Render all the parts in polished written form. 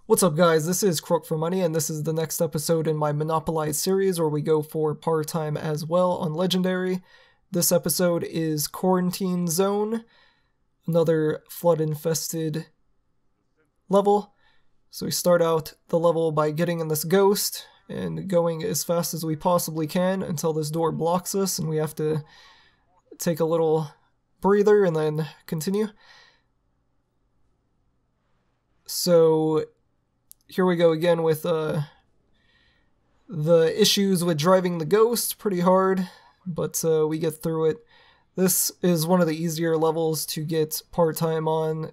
What's up guys, this is Crook for Money and this is the next episode in my Monopolized series where we go for part-time as well on Legendary. This episode is Quarantine Zone, another flood-infested level. So we start out the level by getting in this ghost and going as fast as we possibly can until this door blocks us and we have to take a little breather and then continue. So here we go again with the issues with driving the ghost. Pretty hard, but we get through it. This is one of the easier levels to get part-time on.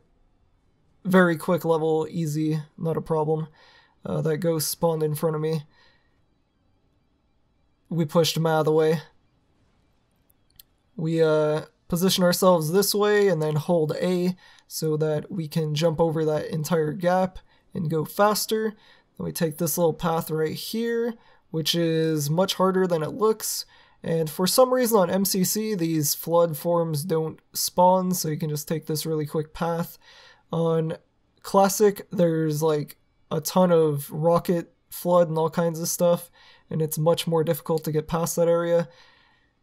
Very quick level, easy, not a problem. That ghost spawned in front of me. We pushed him out of the way. We position ourselves this way and then hold A so that we can jump over that entire gap and go faster. Then we take this little path right here, which is much harder than it looks. And for some reason on MCC, these flood forms don't spawn, so you can just take this really quick path. On Classic, there's like a ton of rocket flood and all kinds of stuff, and it's much more difficult to get past that area.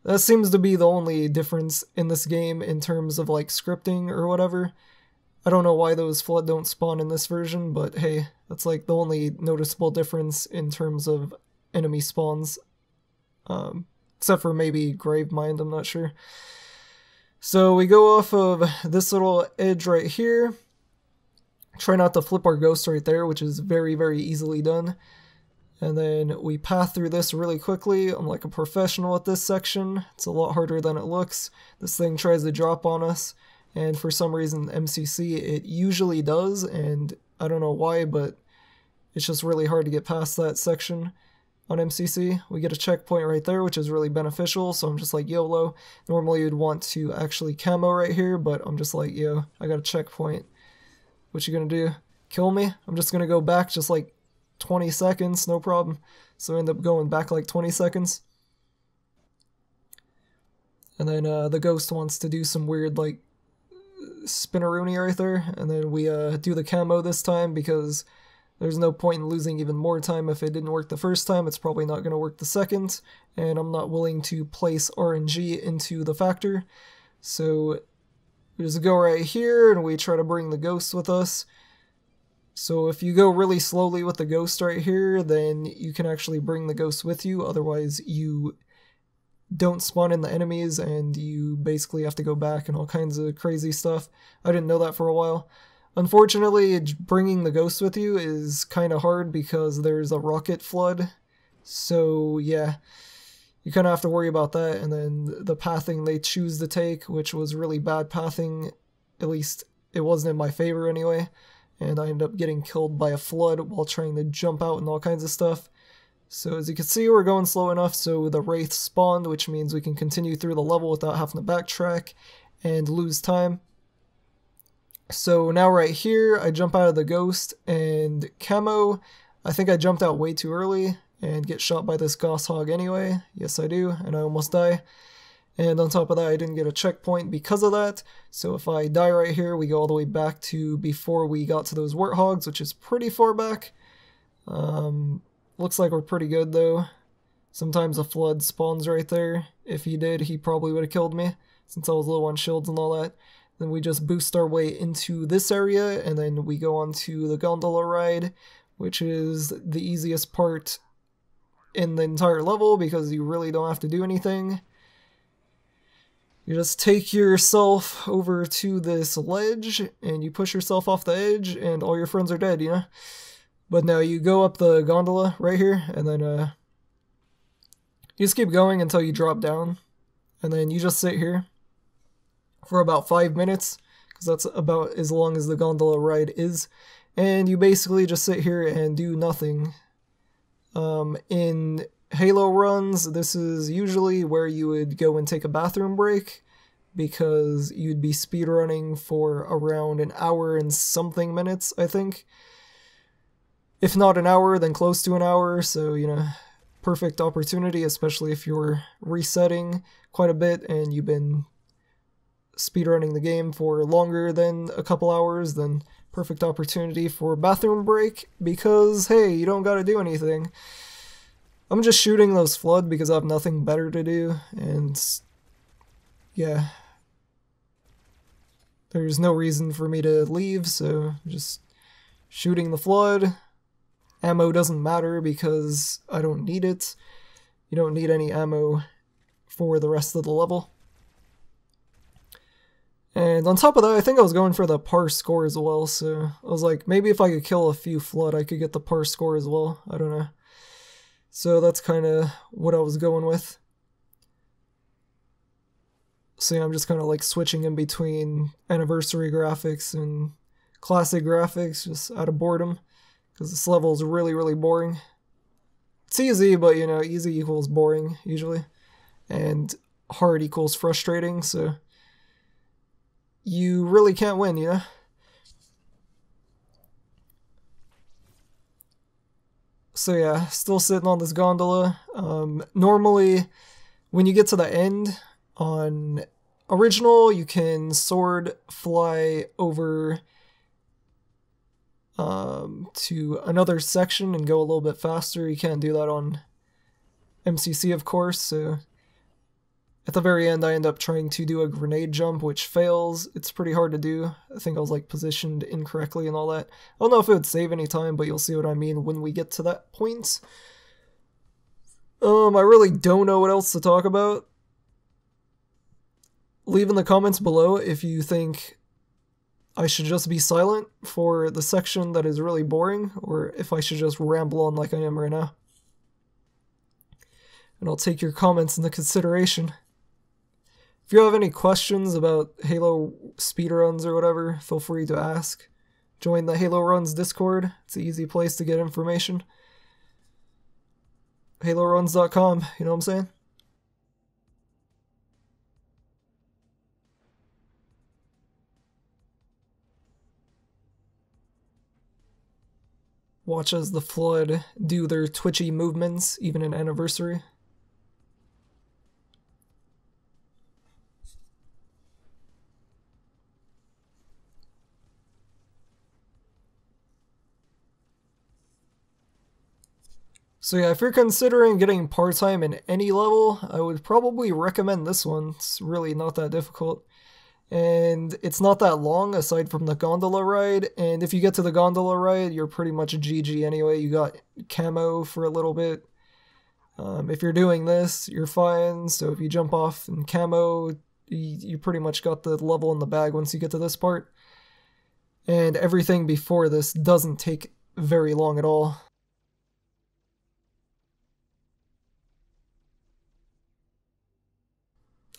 That seems to be the only difference in this game in terms of like scripting or whatever. I don't know why those flood don't spawn in this version, but hey, that's like the only noticeable difference in terms of enemy spawns. Except for maybe Gravemind, I'm not sure. So we go off of this little edge right here. Try not to flip our ghost right there, which is very, very easily done. And then we path through this really quickly. I'm like a professional at this section. It's a lot harder than it looks. This thing tries to drop on us. And for some reason, MCC, it usually does, and I don't know why, but it's just really hard to get past that section on MCC. We get a checkpoint right there, which is really beneficial, so I'm just like, YOLO. Normally you'd want to actually camo right here, but I'm just like, yo, I got a checkpoint. What you gonna do? Kill me? I'm just gonna go back just like 20 seconds, no problem. So I end up going back like 20 seconds. And then the ghost wants to do some weird like spinneroonie right there, and then we do the camo this time because there's no point in losing even more time. If it didn't work the first time, it's probably not going to work the second, and I'm not willing to place RNG into the factor. So we just go right here and we try to bring the ghost with us. So if you go really slowly with the ghost right here, then you can actually bring the ghost with you, otherwise you don't spawn in the enemies and you basically have to go back and all kinds of crazy stuff. I didn't know that for a while. Unfortunately, bringing the ghost with you is kind of hard because there's a rocket flood. So yeah, you kind of have to worry about that. And then the pathing they choose to take, which was really bad pathing, at least it wasn't in my favor anyway. And I ended up getting killed by a flood while trying to jump out and all kinds of stuff. So as you can see, we're going slow enough so the Wraith spawned, which means we can continue through the level without having to backtrack and lose time. So now right here, I jump out of the ghost and camo. I think I jumped out way too early and get shot by this Gosshog anyway. Yes, I do, and I almost die. And on top of that, I didn't get a checkpoint because of that. So if I die right here, we go all the way back to before we got to those Warthogs, which is pretty far back. Looks like we're pretty good though. Sometimes a flood spawns right there. If he did, he probably would have killed me since I was low on shields and all that. Then we just boost our way into this area and then we go on to the gondola ride, which is the easiest part in the entire level because you really don't have to do anything. You just take yourself over to this ledge and you push yourself off the edge and all your friends are dead, you know? But no, you go up the gondola right here, and then you just keep going until you drop down, and then you just sit here for about 5 minutes, because that's about as long as the gondola ride is, and you basically just sit here and do nothing. In Halo runs, this is usually where you would go and take a bathroom break, because you'd be speedrunning for around an hour and something minutes, I think. If not an hour, then close to an hour, so, you know, perfect opportunity, especially if you're resetting quite a bit and you've been speedrunning the game for longer than a couple hours, then Perfect opportunity for a bathroom break because, hey, you don't gotta do anything. I'm just shooting those flood because I have nothing better to do, and yeah. There's no reason for me to leave, so just shooting the flood. Ammo doesn't matter because I don't need it. You don't need any ammo for the rest of the level. And on top of that, I think I was going for the par score as well, so I was like, maybe if I could kill a few flood, I could get the par score as well. I don't know. So that's kind of what I was going with. So yeah, I'm just kind of like switching in between anniversary graphics and classic graphics just out of boredom, because this level is really, really boring. It's easy, but you know, easy equals boring usually, and hard equals frustrating, so you really can't win, you know? So yeah, still sitting on this gondola. Normally, when you get to the end on original, you can sword fly over to another section and go a little bit faster. You can't do that on MCC, of course, so at the very end I end up trying to do a grenade jump, which fails. It's pretty hard to do. I think I was like positioned incorrectly and all that. I don't know if it would save any time, but you'll see what I mean when we get to that point. I really don't know what else to talk about. Leave in the comments below if you think I should just be silent for the section that is really boring, or if I should just ramble on like I am right now. And I'll take your comments into consideration. If you have any questions about Halo speedruns or whatever, feel free to ask. Join the Halo Runs Discord. It's an easy place to get information. HaloRuns.com, you know what I'm saying? Watch as the Flood do their twitchy movements, even in Anniversary. So yeah, if you're considering getting part-time in any level, I would probably recommend this one. It's really not that difficult. And it's not that long aside from the gondola ride, and if you get to the gondola ride, you're pretty much GG anyway. You got camo for a little bit. If you're doing this, you're fine, so if you jump off in camo, you pretty much got the level in the bag once you get to this part. And everything before this doesn't take very long at all.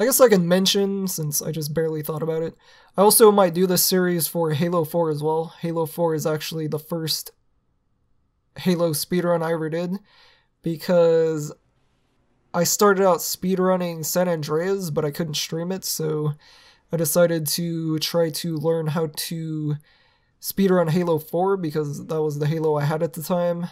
I guess I can mention, since I just barely thought about it, I also might do this series for Halo 4 as well. Halo 4 is actually the first Halo speedrun I ever did, because I started out speedrunning San Andreas, but I couldn't stream it, so I decided to try to learn how to speedrun Halo 4, because that was the Halo I had at the time.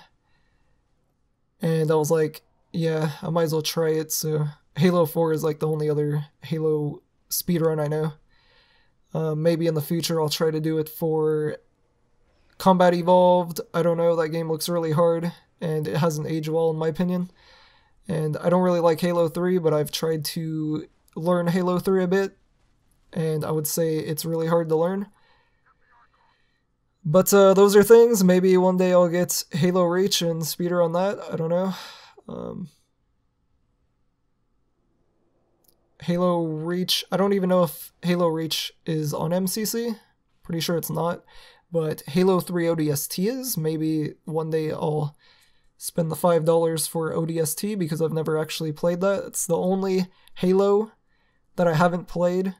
And I was like, yeah, I might as well try it, so Halo 4 is like the only other Halo speedrun I know. Maybe in the future I'll try to do it for Combat Evolved. I don't know, that game looks really hard, and it hasn't aged well in my opinion. And I don't really like Halo 3, but I've tried to learn Halo 3 a bit, and I would say it's really hard to learn. But those are things. Maybe one day I'll get Halo Reach and speedrun that. I don't know. Halo Reach, I don't even know if Halo Reach is on MCC. Pretty sure it's not. But Halo 3 ODST is. Maybe one day I'll spend the $5 for ODST because I've never actually played that. It's the only Halo that I haven't played,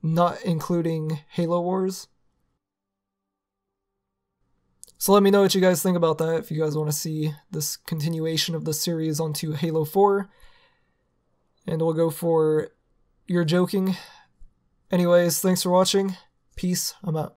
not including Halo Wars. So let me know what you guys think about that, if you guys want to see this continuation of the series onto Halo 4. And we'll go for You're Joking. Anyways, thanks for watching. Peace. I'm out.